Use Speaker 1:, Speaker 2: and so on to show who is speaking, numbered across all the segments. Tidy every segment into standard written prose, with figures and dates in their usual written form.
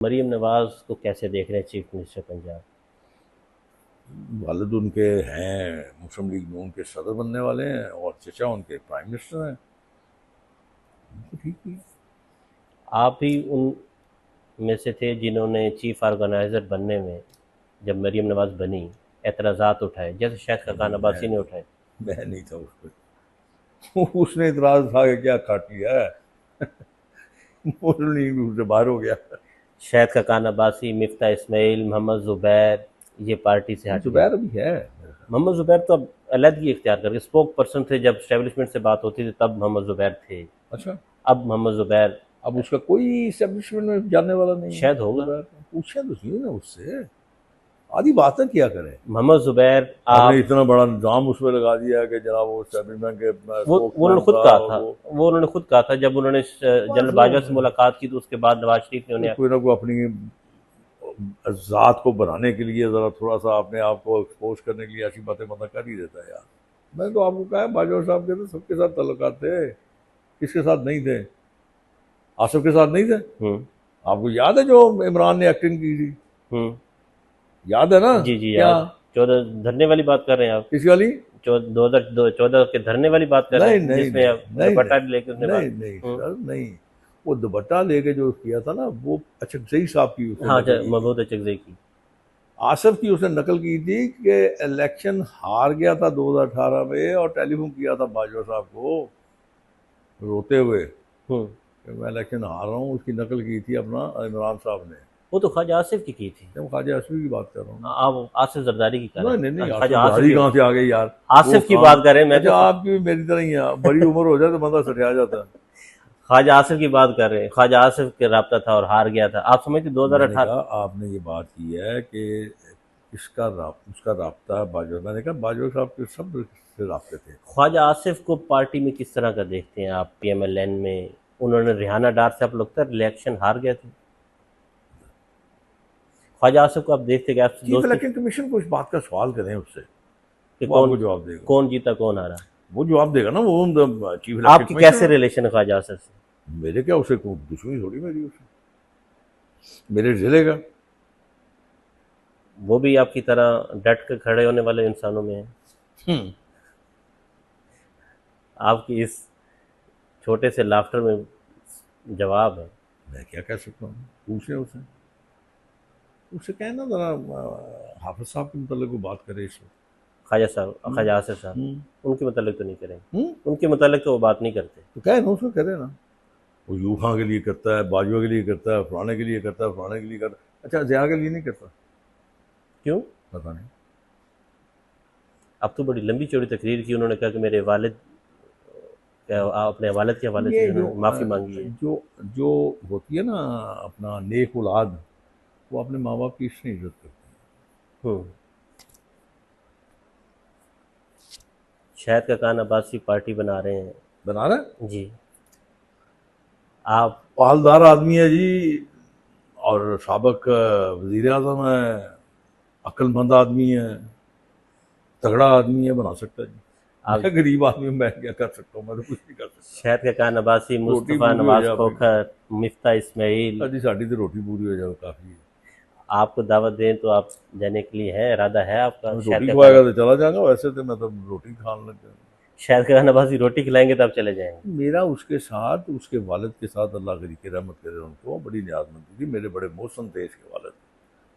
Speaker 1: मरीम नवाज को कैसे देख रहे हैं चीफ मिनिस्टर पंजाब?
Speaker 2: वालिद उनके हैं मुस्लिम लीग नून के सदर बनने वाले हैं और चचा उनके प्राइम मिनिस्टर हैं। तो ठीक ही है।
Speaker 1: आप भी उन में से थे जिन्होंने चीफ ऑर्गेनाइजर बनने में, जब मरीम नवाज बनी, एतराज़ात उठाए, जैसे शायद खकान अब्बासी ने उठाए।
Speaker 2: मैं नहीं था उस पर। उसने इतराज था कि क्या काटी है। मुस्लिम लीग नून से बाहर हो गया।
Speaker 1: शायद खकान अब्बासी, मिफ्ता इस्माइल, मोहम्मद ज़ुबैर ये पार्टी से हट गए।
Speaker 2: जुबैर अभी है मेरे ख्याल।
Speaker 1: मोहम्मद ज़ुबैर तो अब अलहदगी इख्तियार करके स्पोक पर्सन थे, जब स्टैब्लिशमेंट से बात होती थी तब मोहम्मद ज़ुबैर थे।
Speaker 2: अच्छा,
Speaker 1: अब मोहम्मद ज़ुबैर
Speaker 2: अब उसका कोई इस्टेब्लिशमेंट में जानने वाला नहीं है।
Speaker 1: शायद होगा।
Speaker 2: जुबैर को पूछे तो सही ना उससे। आधी बातें किया करे।
Speaker 1: मोहम्मद ज़ुबैर
Speaker 2: आपने
Speaker 1: आप
Speaker 2: इतना बड़ा निजाम उस पर लगा दिया कि जनाब वो एस्टेब्लिशमेंट के
Speaker 1: वो
Speaker 2: स्पोक्समैन
Speaker 1: उन्होंने खुद
Speaker 2: था
Speaker 1: कहा
Speaker 2: और
Speaker 1: था,
Speaker 2: वो
Speaker 1: वो उन्होंने खुद कहा था जब उन्होंने जनरल बाजवा से मुलाकात की, तो उसके बाद नवाज शरीफ ने उन्हें
Speaker 2: कोई ना कोई अपनी ज़ात को बनाने के लिए ज़रा थोड़ा सा अपने आप को एक्सपोज करने के लिए ऐसी बातें बंदा कर ही देता है यार। मैंने तो आपको कहा है बाजवा साहब के तो सबके साथ तल्लुकात थे। किसके साथ नहीं थे? आसिफ के साथ नहीं थे?
Speaker 1: हम्म
Speaker 2: आपको याद है जो इमरान ने एक्टिंग की थी?
Speaker 1: हम्म
Speaker 2: याद है ना?
Speaker 1: जी जी
Speaker 2: क्या?
Speaker 1: याद। 14 धरने वाली बात कर रहे हैं आप?
Speaker 2: किस वाली?
Speaker 1: 2014 के धरने वाली बात कर रहे
Speaker 2: नहीं
Speaker 1: हैं,
Speaker 2: नहीं
Speaker 1: जिसमें
Speaker 2: नहीं
Speaker 1: आप
Speaker 2: नहीं
Speaker 1: दुपट्टा
Speaker 2: नहीं
Speaker 1: लेके उसने
Speaker 2: नहीं
Speaker 1: बात।
Speaker 2: नहीं
Speaker 1: हम्म।
Speaker 2: सर नहीं। वो दुपट्टा लेके जो किया था ना वो अचकजई साहब की उसने
Speaker 1: हाँ,
Speaker 2: नकल की थी।
Speaker 1: महमूद अचकज़ई की।
Speaker 2: आसिफ की उसने नकल की थी कि इलेक्शन हार गया था 2018 में और टेलीफोन किया था बाजवा साहब को रोते हुए
Speaker 1: हम्म।
Speaker 2: कि मैं इलेक्शन हार रहा हूँ। उसकी नकल की थी अपना इमरान साहब ने।
Speaker 1: वो तो ख्वाजा आसिफ की थी।
Speaker 2: जब ख्वाजा असवी की बात कर रहा हूँ।
Speaker 1: आप आसिफ जरदारी की कर रहे
Speaker 2: नहीं नहीं नहीं,
Speaker 1: हैं, ख्वाजा
Speaker 2: आसिफ
Speaker 1: आसिफ
Speaker 2: जहारी
Speaker 1: की।
Speaker 2: कहाँ से आ गई यार? वो
Speaker 1: आसिफ की
Speaker 2: काम।
Speaker 1: बात कर रहे हैं, मैं तो
Speaker 2: अच्छा, आपकी भी मेरी तरह ही है, बड़ी उम्र हो जाए तो बंदा सठिया जाता है।
Speaker 1: ख्वाजा आसिफ की बात कर रहे हैं। ख्वाजा आसिफ के राब्ता था और हार गया था, आप समझते
Speaker 2: मैंने
Speaker 1: 2018।
Speaker 2: कहा आपने ये बात की है कि उसका राब्ता बाजवा। मैंने कहा बाजवा साहब के सब से राब्ते थे।
Speaker 1: ख्वाजा आसिफ को पार्टी में किस तरह का देखते हैं आप? पीएमएलएन में उन्होंने रिहाना डार से, आप लगता है इलेक्शन हार गए थे। ख्वाजा आसिफ को आप देखते कि आपसे
Speaker 2: चीफ
Speaker 1: दोस्ती
Speaker 2: इलेक्शन कमीशन को इस बात का सवाल करें उससे,
Speaker 1: कि
Speaker 2: वो आपको जवाब देगा।
Speaker 1: कौन जीता कौन हारा?
Speaker 2: वो जवाब देगा ना, वो चीफ इलेक्शन
Speaker 1: आपकी कैसे
Speaker 2: कमीशन।
Speaker 1: रिलेशन है ख्वाजा आसिफ से?
Speaker 2: मेरे क्या उसे कोई दुश्मनी थोड़ी मेरी उसे, मेरे जिले का।
Speaker 1: वो भी आपकी तरह डट कर खड़े होने वाले इंसानों में है। आपकी इस छोटे से लाफ्टर में जवाब है।
Speaker 2: मैं क्या कह सकता हूँ? पूछे उसे, उससे कहना जरा हाफिज साहब के मुतालिक वो बात करे इस वक्त।
Speaker 1: ख्वाजा साहब, ख्वाजा आसिफ साहब,
Speaker 2: हम्म।
Speaker 1: उनके मतलब तो नहीं करेंगे।
Speaker 2: हम्म।
Speaker 1: उनके मतलब तो वो बात नहीं करते।
Speaker 2: तो कहे ना, उसको करे ना। वो यूखा के लिए करता है, बाजवा के लिए करता है, फलाने के लिए करता है, फलाने के लिए करता है। अच्छा, ज़िया के लिए नहीं करता?
Speaker 1: क्यों?
Speaker 2: पता नहीं।
Speaker 1: अब तो बड़ी लंबी चौड़ी तकरीर की, उन्होंने कहा कि मेरे वालिद, अपने वालिद के हवाले
Speaker 2: ये
Speaker 1: से
Speaker 2: जो
Speaker 1: माफ़ी मांगी है।
Speaker 2: जो जो होती है ना अपना नेक औलाद, वो अपने माँ बाप की इसलिए इज्जत करती
Speaker 1: हम्म। शायद का कान अब्बासी पार्टी बना रहे हैं।
Speaker 2: है। बना रहा है।
Speaker 1: जी। आप
Speaker 2: पालदार आदमी है जी, और साबक वजीर आजम है, अक्लमंद आदमी है, तगड़ा आदमी है, बना सकता है जी।
Speaker 1: आप
Speaker 2: मैं गरीब आदमी हूं, मैं क्या कर सकता हूँ? मैं तो कुछ नहीं कर सकता।
Speaker 1: शायद का कान अब्बासी,
Speaker 2: रोटी
Speaker 1: मुस्तफ़ा
Speaker 2: पूरी हो
Speaker 1: नवाज
Speaker 2: जाए अपनी।
Speaker 1: खोखर, मिफ्ता इस्माइल,
Speaker 2: जी साड़ी तो रोटी पूरी हो जाए काफ़ी है।
Speaker 1: आपको दावत दें तो आप जाने के लिए है, इरादा है आपका?
Speaker 2: हमें
Speaker 1: शायद
Speaker 2: रोटी
Speaker 1: का
Speaker 2: खवाएगा
Speaker 1: कान,
Speaker 2: तो चला जाएगा, वैसे तो मैं तो रोटी खाने लग गया।
Speaker 1: शायद का कान अब्बासी रोटी खिलाएंगे तो आप चले जाएंगे।
Speaker 2: मेरा उसके साथ, उसके वालिद के साथ, अल्लाह करी के रहमत करे उनको, बड़ी न्याजमंदी थी। मेरे बड़े मोहसन थे इसके वालिद।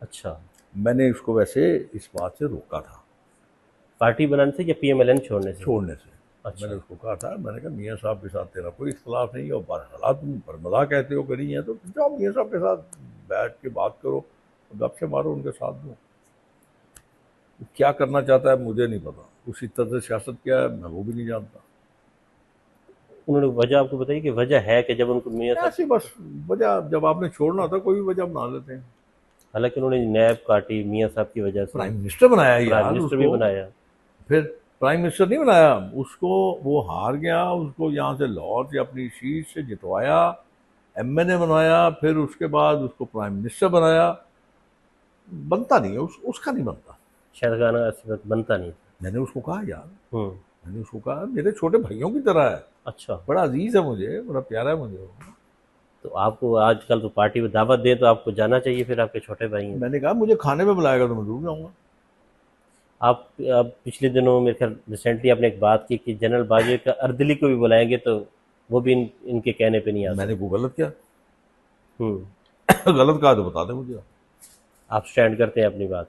Speaker 1: अच्छा।
Speaker 2: मैंने उसको वैसे इस बात से रोका था,
Speaker 1: पार्टी बनाने से या पीएमएलएन छोड़ने से?
Speaker 2: छोड़ने से। मैंने
Speaker 1: अच्छा।
Speaker 2: उसको कहा था, मैंने कहा मियाँ साहब के साथ तेरा कोई इख्तलाफ नहीं है, और हालात तुम बरमदा कहते हो करी हैं, तो जाओ मियाँ साहब के साथ बैठ के बात करो, गपशप मारो उनके साथ में। क्या करना चाहता है मुझे नहीं पता, उसी तरह से सियासत क्या है मैं वो भी नहीं जानता।
Speaker 1: उन्होंने वजह आपको बताई कि वजह है कि जब उनको मियाँ साहब,
Speaker 2: ऐसी बस वजह, जब आपने छोड़ना होता कोई भी वजह बना लेते हैं।
Speaker 1: हालांकि उन्होंने नैब काटी मियाँ साहब की वजह से,
Speaker 2: प्राइम मिनिस्टर बनाया
Speaker 1: प्राइम
Speaker 2: यार
Speaker 1: मिनिस्टर भी
Speaker 2: उसको।
Speaker 1: बनाया।
Speaker 2: फिर प्राइम मिनिस्टर नहीं बनाया उसको, वो हार गया, उसको यहाँ से लाहौर से अपनी सीट से जितवाया, एमएनए बनाया, फिर उसके बाद उसको प्राइम मिनिस्टर बनाया। बनता नहीं है, उसका नहीं बनता।
Speaker 1: शायद गाना ऐसे वक्त बनता नहीं था।
Speaker 2: मैंने उसको कहा यार,
Speaker 1: हम्म।
Speaker 2: मैंने उसको कहा मेरे छोटे भाइयों की तरह है,
Speaker 1: अच्छा।
Speaker 2: बड़ा अजीज है मुझे, बड़ा प्यारा है मुझे वो।
Speaker 1: तो आपको आजकल तो पार्टी में दावत दे तो आपको जाना चाहिए, फिर आपके छोटे भाई हैं।
Speaker 2: मैंने कहा मुझे खाने में बुलाएगा तो मैं जरूर जाऊंगा।
Speaker 1: आप पिछले दिनों मेरे ख्याल रिसेंटली आपने एक बात की कि जनरल बाजवा का अर्दली को भी बुलाएंगे तो वो भी इनके कहने पे नहीं आ
Speaker 2: मैंने
Speaker 1: सकते।
Speaker 2: को गलत किया?
Speaker 1: हम्म।
Speaker 2: गलत कहा तो बता दे मुझे।
Speaker 1: आप स्टैंड करते हैं अपनी बात।